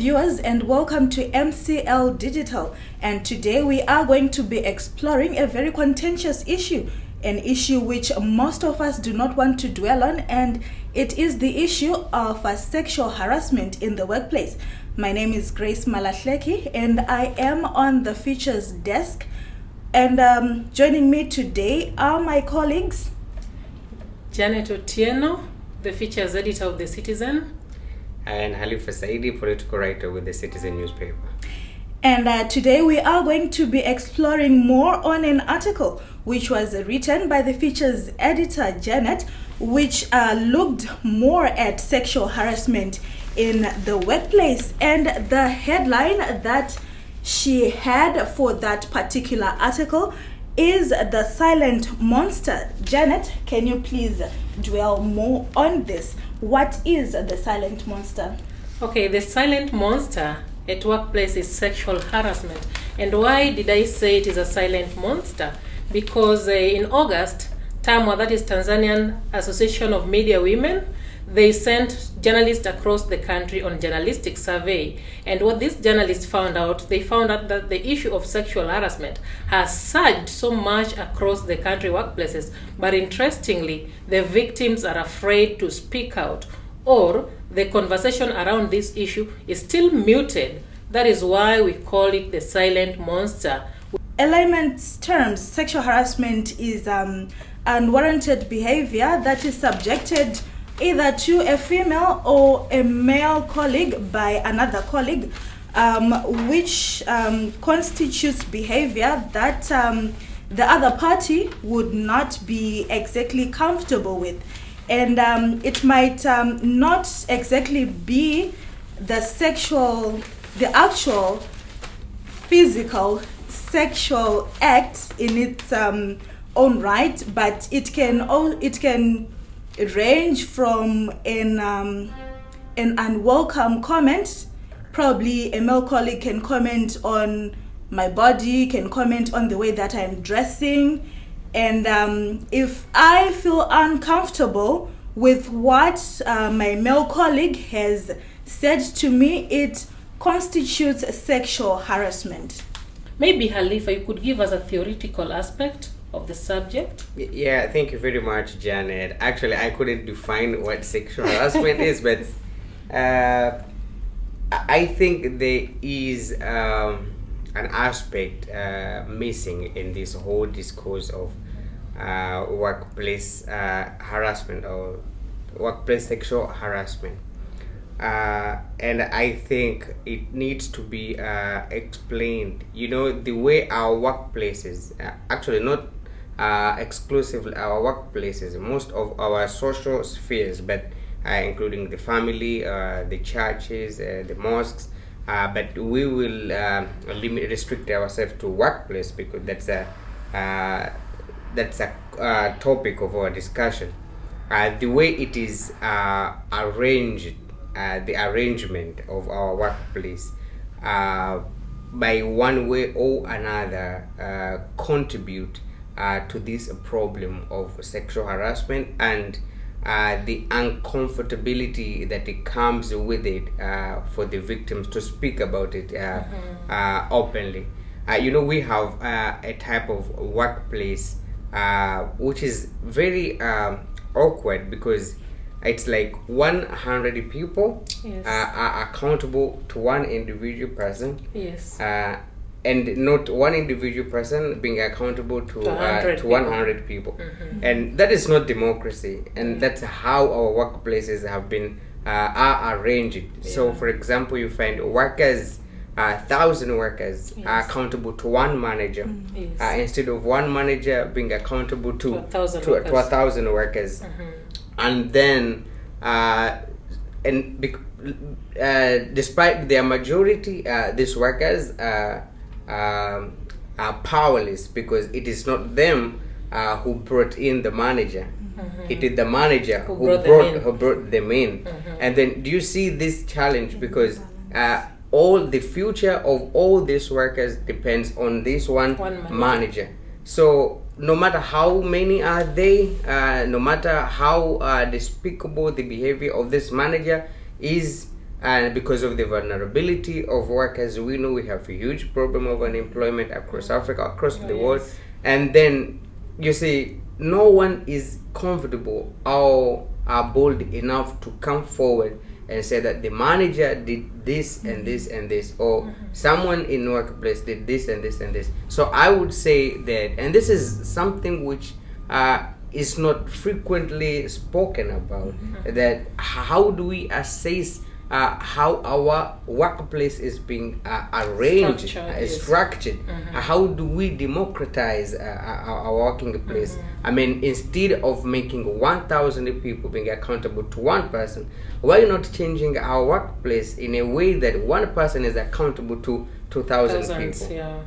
viewers, and welcome to MCL Digital. And today we are going to be exploring a very contentious issue, an issue which most of us do not want to dwell on, and it is the issue of sexual harassment in the workplace. My name is Grace Malahleki, and I am on the features desk. And joining me today are my colleagues Janet Otieno, the features editor of The Citizen, and Halifa Saidi, political writer with The Citizen newspaper. And today we are going to be exploring more on an article which was written by the features editor Janet, which looked more at sexual harassment in the workplace. And the headline that she had for that particular article is "The Silent Monster." Janet, can you please dwell more on this? What is the silent monster? Okay, the silent monster at workplace is sexual harassment. And why did I say it is a silent monster? Because in August, TAMWA, that is Tanzanian Association of Media Women, they sent journalists across the country on journalistic survey. And what these journalists found out, they found out that the issue of sexual harassment has surged so much across the country workplaces. But interestingly, the victims are afraid to speak out, or the conversation around this issue is still muted. That is why we call it the silent monster. In layman's terms, sexual harassment is unwarranted behavior that is subjected either to a female or a male colleague by another colleague, which constitutes behavior that the other party would not be exactly comfortable with. And it might not exactly be the actual physical sexual act in its own right, but it can range from an unwelcome comment. Probably a male colleague can comment on my body, can comment on the way that I'm dressing, and if I feel uncomfortable with what my male colleague has said to me, it constitutes sexual harassment. Maybe Halifa, you could give us a theoretical aspect of the subject. Yeah, thank you very much, Janet. Actually, I couldn't define what sexual harassment is, but I think there is an aspect missing in this whole discourse of workplace harassment or workplace sexual harassment. And I think it needs to be explained. You know, the way our workplaces, actually not exclusively our workplaces, most of our social spheres, but including the family, the churches, the mosques, but we will restrict ourselves to workplace because that's a topic of our discussion. The way it is arranged, the arrangement of our workplace, by one way or another, contribute to this problem of sexual harassment and the uncomfortability that it comes with it for the victims to speak about it openly. We have a type of workplace which is very awkward because it's like 100 people are accountable to one individual person. Yes. And not one individual person being accountable to 100 people. Mm-hmm. And that is not democracy. And that's how our workplaces have been are arranged. Yeah. So, for example, you find workers, 1,000 workers are accountable to one manager, instead of one manager being accountable to 1,000 workers. Mm-hmm. And then, despite their majority, these workers are powerless because it is not them who brought in the manager. Mm-hmm. It is the manager who brought them in. Mm-hmm. And then do you see this challenge? Because all the future of all these workers depends on this one manager. So no matter how many are they, no matter how despicable the behavior of this manager is, And because of the vulnerability of workers, we know we have a huge problem of unemployment across Africa, across the world. And then, you see, no one is comfortable or are bold enough to come forward and say that the manager did this and this and this, or someone in the workplace did this and this and this. So I would say that, and this is something which is not frequently spoken about, that how do we assess how our workplace is being arranged, structured. How do we democratize our working place? I mean, instead of making 1,000 people being accountable to one person, why not changing our workplace in a way that one person is accountable to 2,000 people? Yeah.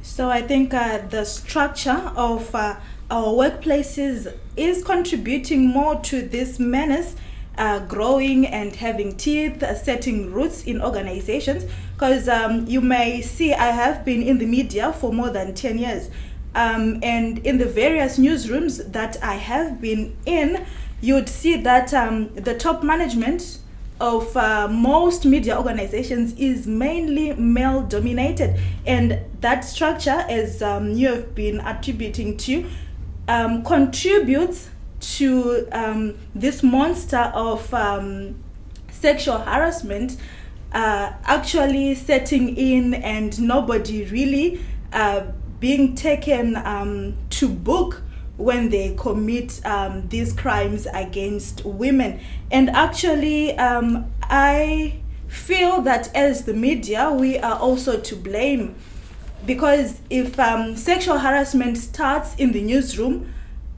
So I think the structure of our workplaces is contributing more to this menace growing and having teeth, setting roots in organizations. Because you may see, I have been in the media for more than 10 years. And in the various newsrooms that I have been in, you'd see that the top management of most media organizations is mainly male dominated. And that structure, as you have been attributing to, contributes to this monster of sexual harassment actually setting in, and nobody really being taken to book when they commit these crimes against women. And actually I feel that as the media we are also to blame, because if sexual harassment starts in the newsroom,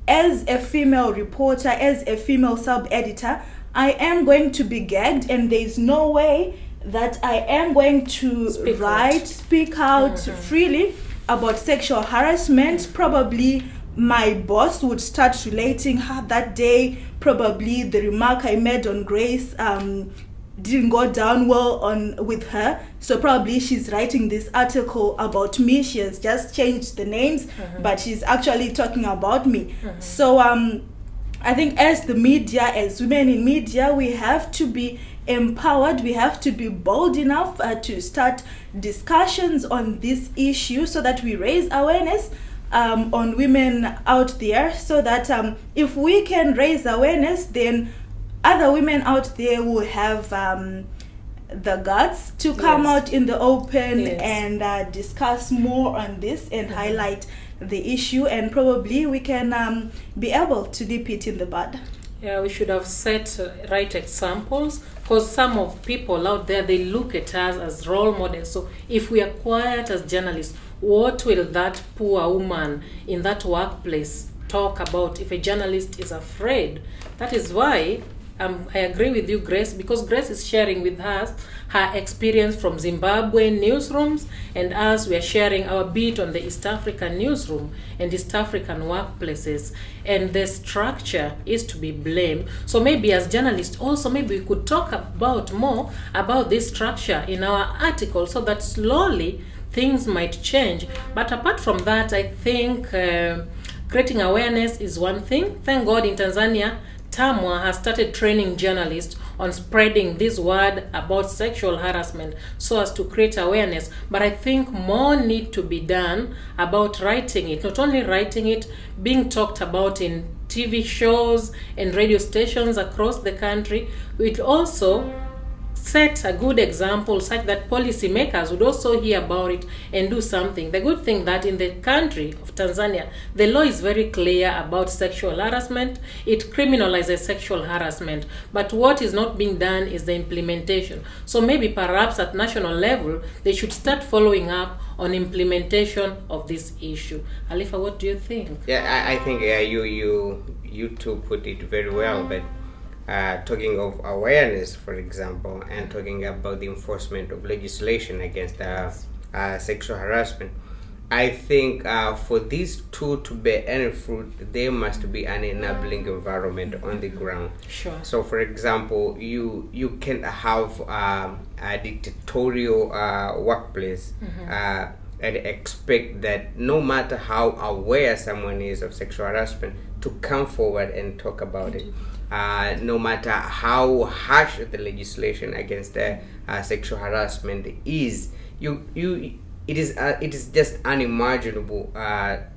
as a female reporter, as a female sub-editor, I am going to be gagged, and there is no way that I am going to speak out freely about sexual harassment. Probably my boss would start relating that day, probably the remark I made on Grace didn't go down well with her, so probably she's writing this article about me. She has just changed the names, but she's actually talking about me. So I think as the media, as women in media, we have to be empowered, we have to be bold enough to start discussions on this issue, so that we raise awareness on women out there, so that if we can raise awareness, then other women out there will have the guts to come out in the open and discuss more on this and highlight the issue, and probably we can be able to nip it in the bud. Yeah, we should have set right examples, because some of people out there, they look at us as role models. So if we are quiet as journalists, what will that poor woman in that workplace talk about if a journalist is afraid? That is why I agree with you, Grace, because Grace is sharing with us her experience from Zimbabwean newsrooms, and us, we are sharing our beat on the East African newsroom and East African workplaces, and the structure is to be blamed. So maybe as journalists also, maybe we could talk about more about this structure in our article, so that slowly things might change. But apart from that, I think creating awareness is one thing. Thank God in Tanzania, TAMWA has started training journalists on spreading this word about sexual harassment so as to create awareness. But I think more need to be done about writing it, not only writing it, being talked about in TV shows and radio stations across the country. It also set a good example such that policymakers would also hear about it and do something. The good thing that in the country of Tanzania, the law is very clear about sexual harassment. It criminalizes sexual harassment. But what is not being done is the implementation. So maybe perhaps at national level, they should start following up on implementation of this issue. Alifa, what do you think? Yeah, I think you two put it very well, but talking of awareness, for example, and talking about the enforcement of legislation against sexual harassment, I think for these two to bear any fruit, there must be an enabling environment on the ground. Sure. So, for example, you can have a dictatorial workplace and expect that no matter how aware someone is of sexual harassment, to come forward and talk about it. No matter how harsh the legislation against sexual harassment is, it is just unimaginable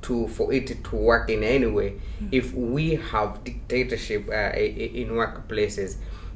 for it to work in any way if we have dictatorship in workplaces.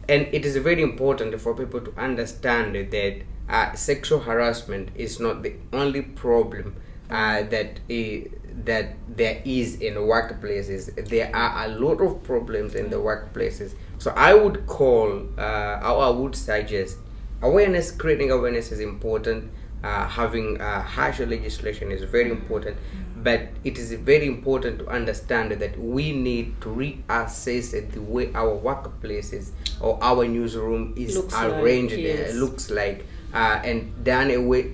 And it is very important for people to understand that sexual harassment is not the only problem that there is in workplaces. There are a lot of problems in the workplaces. So I would call, or I would suggest, creating awareness is important. Having harsher legislation is very important, but it is very important to understand that we need to reassess the way our workplaces or our newsroom is arranged, looks like, and done away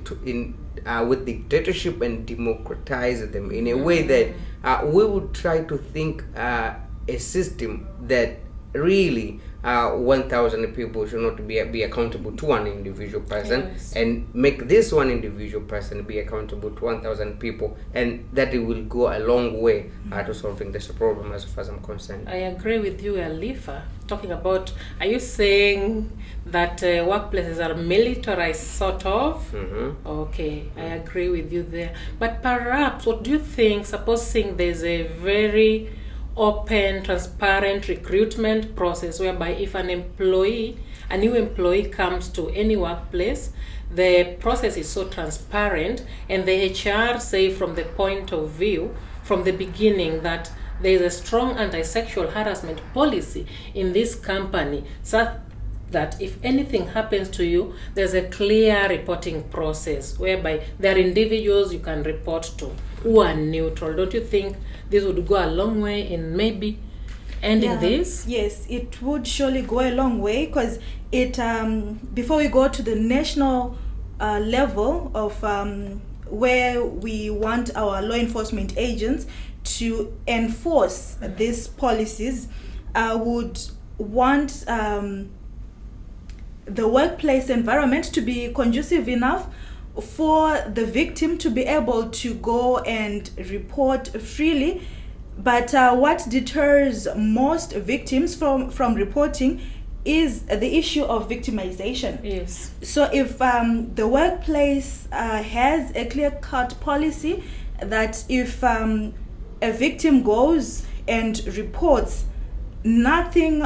with dictatorship and democratize them in a way that we would try to think a system that really 1,000 people should not be accountable to one individual person, and make this one individual person be accountable to 1,000 people, and that it will go a long way to solving this problem as far as I'm concerned. I agree with you, Alifa. Talking about, are you saying that workplaces are militarized, sort of? Okay, I agree with you there. But perhaps, what do you think, supposing there's a very open, transparent recruitment process whereby if a new employee comes to any workplace, the process is so transparent, and the HR say from the point of view from the beginning that there is a strong anti-sexual harassment policy in this company, so that if anything happens to you, there's a clear reporting process whereby there are individuals you can report to who are neutral. Don't you think this would go a long way in maybe ending this? Yes, it would surely go a long way, because it before we go to the national level of where we want our law enforcement agents to enforce these policies, I would want the workplace environment to be conducive enough for the victim to be able to go and report freely. But what deters most victims from reporting is the issue of victimization. Yes. So if the workplace has a clear-cut policy that if a victim goes and reports, nothing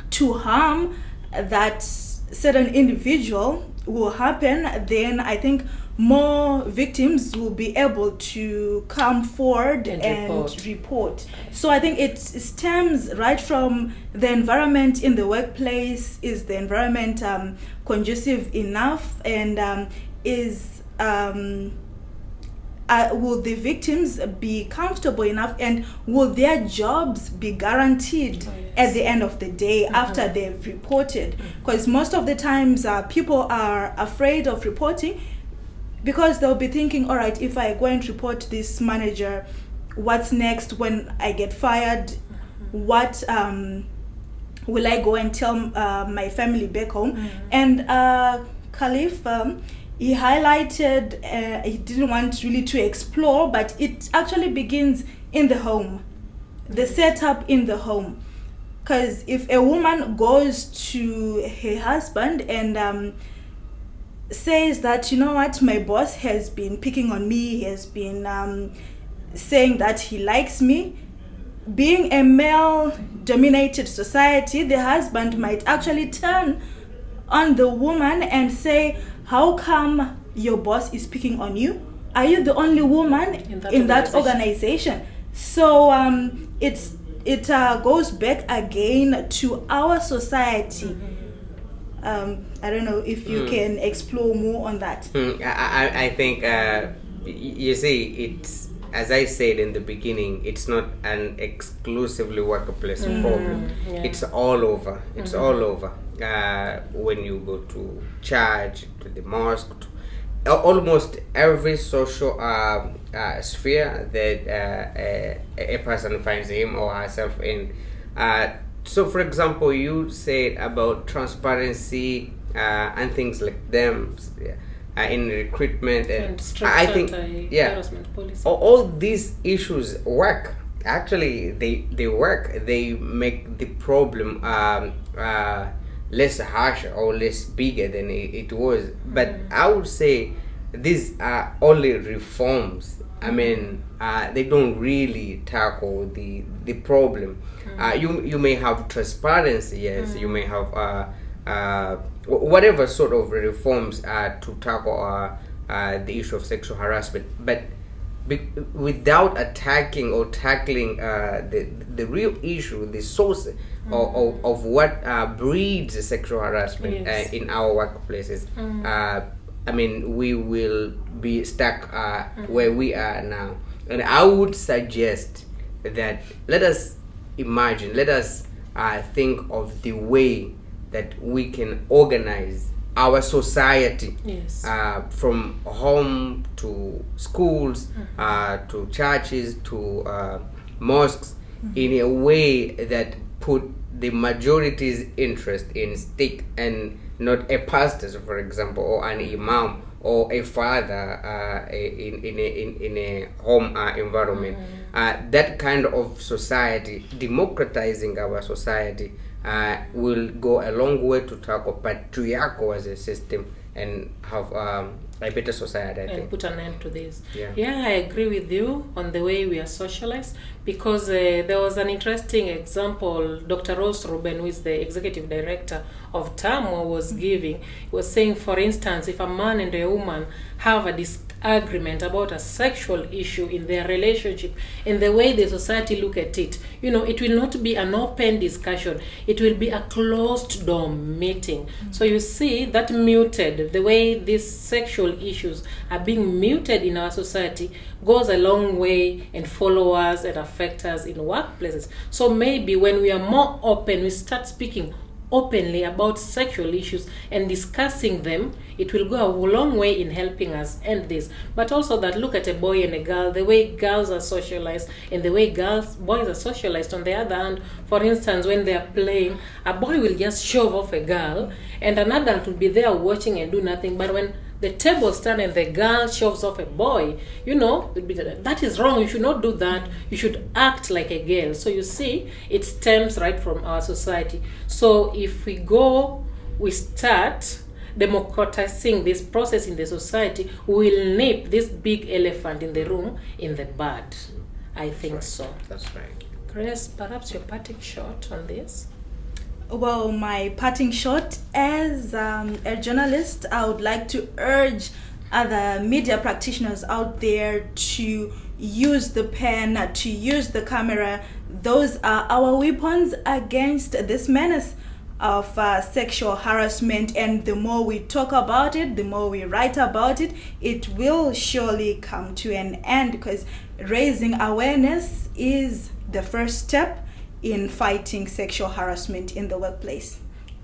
to harm that certain individual will happen, then I think more victims will be able to come forward and report. So I think it stems right from the environment in the workplace. Is the environment conducive enough, and will the victims be comfortable enough, and will their jobs be guaranteed at the end of the day after they've reported? Because most of the times people are afraid of reporting, because they'll be thinking, all right, if I go and report this manager, what's next when I get fired? What will I go and tell my family back home? And Khalif, he highlighted, he didn't want really to explore, but it actually begins in the home, the setup in the home. Because if a woman goes to her husband and says that, you know what, my boss has been picking on me, he has been saying that he likes me, being a male-dominated society, the husband might actually turn on the woman and say, how come your boss is picking on you? Are you the only woman in that organization? So it goes back again to our society. I don't know if you can explore more on that. I think, you see, it's, as I said in the beginning, it's not an exclusively workplace problem. Yeah. It's all over. It's all over. When you go to church, to the mosque, to almost every social sphere that a person finds him or herself in. So, for example, you said about transparency and things like them in recruitment, and I think, harassment policy. all these issues work Actually, they work. They make the problem less harsh or less bigger than it was. But I would say these are only reforms. I mean, they don't really tackle the problem. You may have transparency, yes. You may have whatever sort of reforms to tackle the issue of sexual harassment, but without attacking or tackling the real issue, the source of what breeds sexual harassment Yes. in our workplaces. I mean, we will be stuck where we are now. And I would suggest that let us imagine, let us think of the way that we can organize our society, Yes. from home to schools, to churches, to mosques, in a way that put the majority's interest in stake, and not a pastor, for example, or an imam or a father in a home environment. That kind of society, democratizing our society, will go a long way to tackle patriarchal as a system and have a better society, I And think. put an end to this. Yeah. I agree with you on the way we are socialized, because there was an interesting example Dr. Rose Ruben, who is the executive director of TAMWA, was giving. He was saying, for instance, if a man and a woman have a disagreement about a sexual issue in their relationship, and the way the society look at it, it will not be an open discussion. It will be a closed door meeting. So you see that muted, the way these sexual issues are being muted in our society, goes a long way and follow us and affect us in workplaces. So maybe when we are more open, we start speaking openly about sexual issues and discussing them, it will go a long way in helping us end this. But also that, look at a boy and a girl, the way girls are socialized and the way boys are socialized. On the other hand, for instance, when they are playing, a boy will just shove off a girl and an adult will be there watching and do nothing. But when the tables turn and the girl shoves off a boy, that is wrong. You should not do that. You should act like a girl. So you see, it stems right from our society. So if we start democratizing this process in the society, we will nip this big elephant in the room in the bud. I think so. That's right. Grace, perhaps your parting shot on this? Well, my parting shot as a journalist, I would like to urge other media practitioners out there to use the pen, to use the camera. Those are our weapons against this menace of sexual harassment. And the more we talk about it, the more we write about it, it will surely come to an end, because raising awareness is the first step in fighting sexual harassment in the workplace.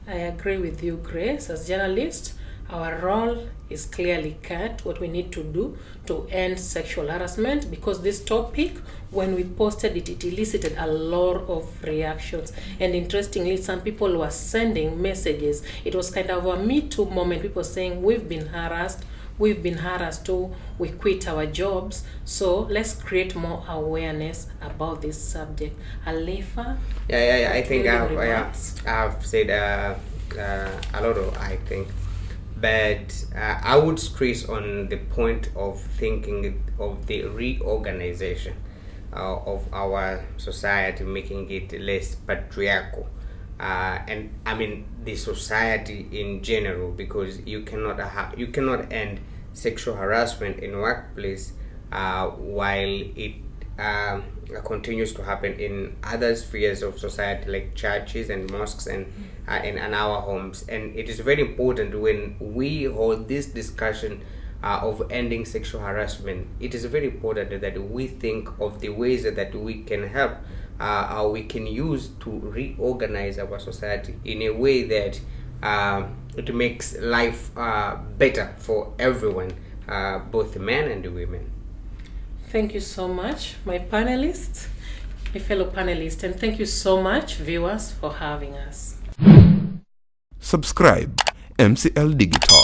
I agree with you, Grace. As journalists, our role is clearly cut, what we need to do to end sexual harassment, because this topic, when we posted it, it elicited a lot of reactions. And interestingly, some people were sending messages. It was kind of a Me Too moment, people saying, we've been harassed too, we quit our jobs. So let's create more awareness about this subject. Alifa? Yeah. I think remarks? I've said a lot of, I think. But I would stress on the point of thinking of the reorganization of our society, making it less patriarchal. And I mean the society in general, because you cannot end sexual harassment in workplace while it continues to happen in other spheres of society, like churches and mosques and in our homes. And it is very important when we hold this discussion of ending sexual harassment, it is very important that we think of the ways that we can help, how we can use to reorganize our society in a way that it makes life better for everyone, both men and women. Thank you so much, my panelists, my fellow panelists, and thank you so much, viewers, for having us. Subscribe MCL Digital.